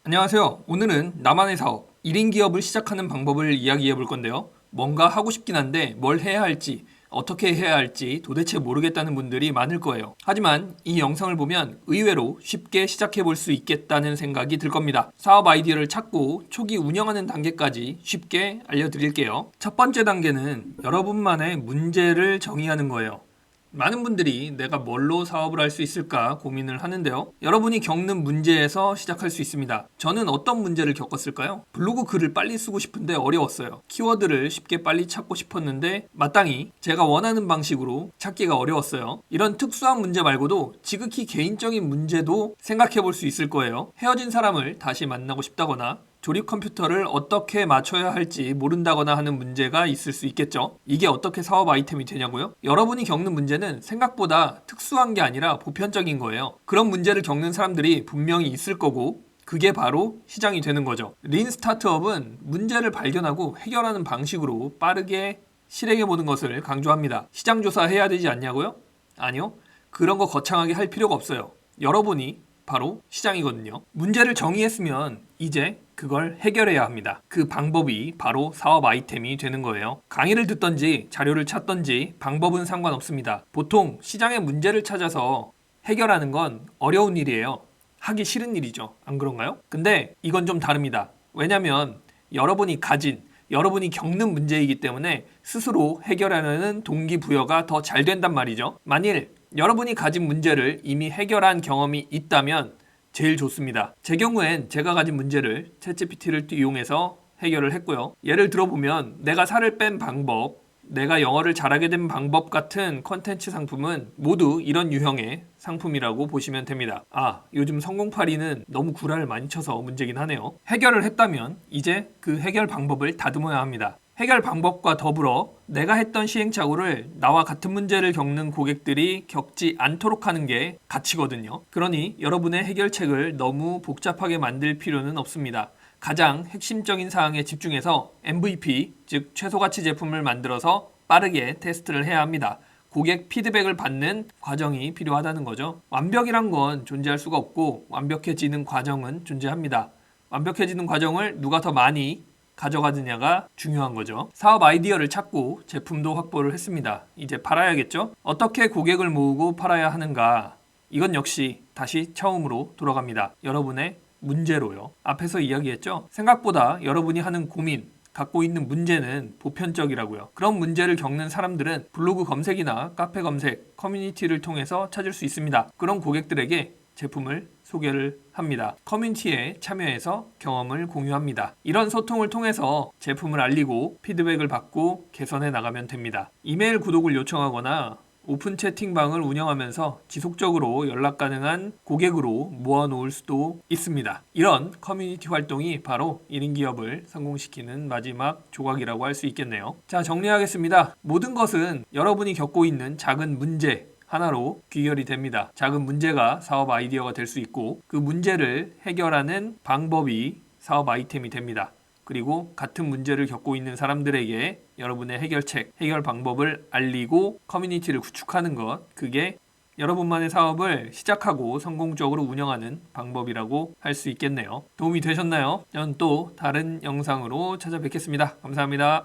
안녕하세요. 오늘은 나만의 사업, 1인 기업을 시작하는 방법을 이야기해 볼 건데요. 뭔가 하고 싶긴 한데 뭘 해야 할지, 어떻게 해야 할지 도대체 모르겠다는 분들이 많을 거예요. 하지만 이 영상을 보면 의외로 쉽게 시작해 볼 수 있겠다는 생각이 들 겁니다. 사업 아이디어를 찾고 초기 운영하는 단계까지 쉽게 알려드릴게요. 첫 번째 단계는 여러분만의 문제를 정의하는 거예요. 많은 분들이 내가 뭘로 사업을 할 수 있을까 고민을 하는데요. 여러분이 겪는 문제에서 시작할 수 있습니다. 저는 어떤 문제를 겪었을까요? 블로그 글을 빨리 쓰고 싶은데 어려웠어요. 키워드를 쉽게 빨리 찾고 싶었는데 마땅히 제가 원하는 방식으로 찾기가 어려웠어요. 이런 특수한 문제 말고도 지극히 개인적인 문제도 생각해 볼 수 있을 거예요. 헤어진 사람을 다시 만나고 싶다거나 조립 컴퓨터를 어떻게 맞춰야 할지 모른다거나 하는 문제가 있을 수 있겠죠. 이게 어떻게 사업 아이템이 되냐고요? 여러분이 겪는 문제는 생각보다 특수한 게 아니라 보편적인 거예요. 그런 문제를 겪는 사람들이 분명히 있을 거고 그게 바로 시장이 되는 거죠. 린 스타트업은 문제를 발견하고 해결하는 방식으로 빠르게 실행해 보는 것을 강조합니다. 시장 조사해야 되지 않냐고요? 아니요. 그런 거 거창하게 할 필요가 없어요. 여러분이 바로 시장이거든요. 문제를 정의했으면 이제 그걸 해결해야 합니다. 그 방법이 바로 사업 아이템이 되는 거예요. 강의를 듣던지 자료를 찾던지 방법은 상관없습니다. 보통 시장의 문제를 찾아서 해결하는 건 어려운 일이에요. 하기 싫은 일이죠. 안 그런가요? 근데 이건 좀 다릅니다. 왜냐면 여러분이 겪는 문제이기 때문에 스스로 해결하려는 동기부여가 더 잘 된단 말이죠. 만일 여러분이 가진 문제를 이미 해결한 경험이 있다면 제일 좋습니다. 제 경우엔 제가 가진 문제를 챗GPT를 이용해서 해결을 했고요. 예를 들어보면 내가 살을 뺀 방법, 내가 영어를 잘하게 된 방법 같은 컨텐츠 상품은 모두 이런 유형의 상품이라고 보시면 됩니다. 요즘 성공파리는 너무 구라를 많이 쳐서 문제긴 하네요. 해결을 했다면 이제 그 해결 방법을 다듬어야 합니다. 해결 방법과 더불어 내가 했던 시행착오를 나와 같은 문제를 겪는 고객들이 겪지 않도록 하는 게 가치거든요. 그러니 여러분의 해결책을 너무 복잡하게 만들 필요는 없습니다. 가장 핵심적인 사항에 집중해서 MVP, 즉 최소가치 제품을 만들어서 빠르게 테스트를 해야 합니다. 고객 피드백을 받는 과정이 필요하다는 거죠. 완벽이란 건 존재할 수가 없고 완벽해지는 과정은 존재합니다. 완벽해지는 과정을 누가 더 많이 가져가느냐가 중요한 거죠. 사업 아이디어를 찾고 제품도 확보를 했습니다. 이제 팔아야겠죠? 어떻게 고객을 모으고 팔아야 하는가? 이건 역시 다시 처음으로 돌아갑니다. 여러분의 문제로요. 앞에서 이야기했죠? 생각보다 여러분이 하는 고민, 갖고 있는 문제는 보편적이라고요. 그런 문제를 겪는 사람들은 블로그 검색이나 카페 검색, 커뮤니티를 통해서 찾을 수 있습니다. 그런 고객들에게 제품을 소개를 합니다. 커뮤니티에 참여해서 경험을 공유합니다. 이런 소통을 통해서 제품을 알리고 피드백을 받고 개선해 나가면 됩니다. 이메일 구독을 요청하거나 오픈 채팅방을 운영하면서 지속적으로 연락 가능한 고객으로 모아놓을 수도 있습니다. 이런 커뮤니티 활동이 바로 1인 기업을 성공시키는 마지막 조각이라고 할 수 있겠네요. 자, 정리하겠습니다. 모든 것은 여러분이 겪고 있는 작은 문제 하나로 귀결이 됩니다. 작은 문제가 사업 아이디어가 될 수 있고 그 문제를 해결하는 방법이 사업 아이템이 됩니다. 그리고 같은 문제를 겪고 있는 사람들에게 여러분의 해결책, 해결 방법을 알리고 커뮤니티를 구축하는 것, 그게 여러분만의 사업을 시작하고 성공적으로 운영하는 방법이라고 할 수 있겠네요. 도움이 되셨나요? 저는 또 다른 영상으로 찾아뵙겠습니다. 감사합니다.